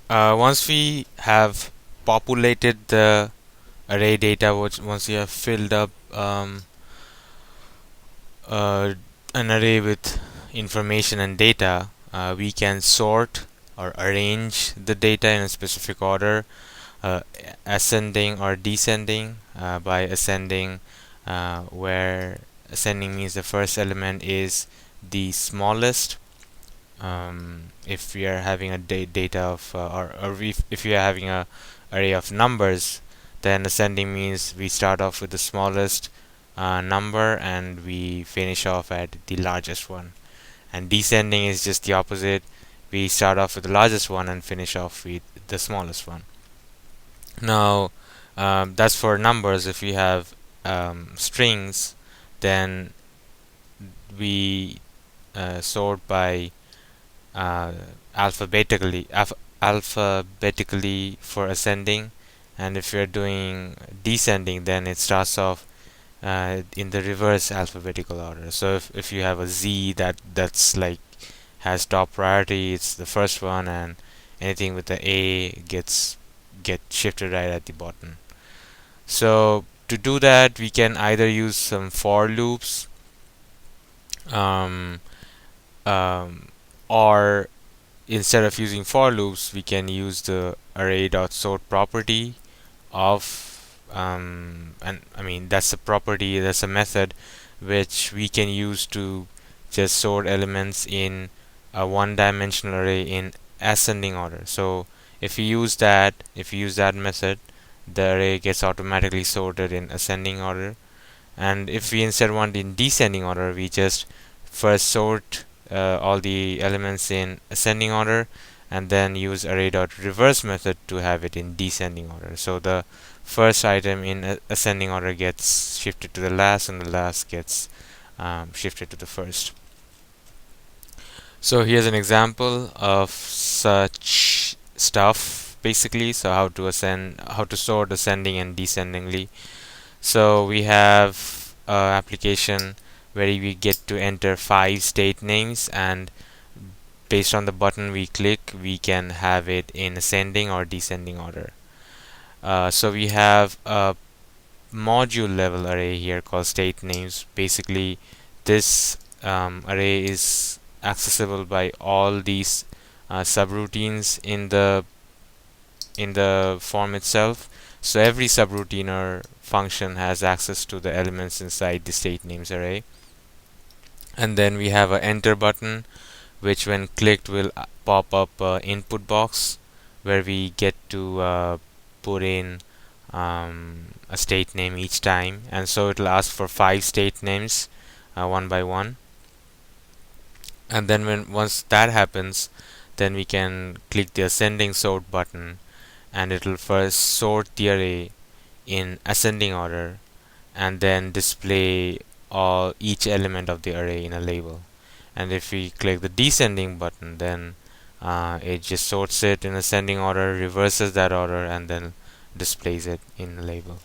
Once we have populated the array data, once we have filled up uh, an array with information and data, we can sort or arrange the data in a specific order, uh, ascending or descending. By ascending, where ascending means the first element is the smallest. If we are having a data of or if we are having a array of numbers, then ascending means we start off with the smallest number and we finish off at the largest one. And descending is just the opposite. We start off with the largest one and finish off with the smallest one. Now, that's for numbers. If we have strings, then we sort by uh, alphabetically alphabetically for ascending, and if you're doing descending, then it starts off in the reverse alphabetical order. So if you have a Z that's like has top priority, it's the first one, and anything with the A get shifted right at the bottom. So to do that, we can either use some for loops, um, um, or instead of using for loops, we can use the array.sort property of and I mean that's a property, that's a method which we can use to just sort elements in a one-dimensional array in ascending order. So if we use that method, the array gets automatically sorted in ascending order. And if we instead want in descending order, we just first sort all the elements in ascending order and then use array.reverse method to have it in descending order. So the first item in ascending order gets shifted to the last, and the last gets shifted to the first. So here's an example of such stuff basically. So how to sort ascending and descendingly. So we have application where we get to enter 5 state names, and based on the button we click, we can have it in ascending or descending order. So we have a module level array here called state names. Basically, this array is accessible by all these subroutines in the form itself. So every subroutine or function has access to the elements inside the state names array. And then we have an enter button, which when clicked will pop up an input box where we get to put in a state name each time, and so it will ask for 5 state names one by one. And then once that happens, then we can click the ascending sort button, and it will first sort the array in ascending order and then display each element of the array in a label. And if we click the descending button, then it just sorts it in ascending order, reverses that order, and then displays it in a label.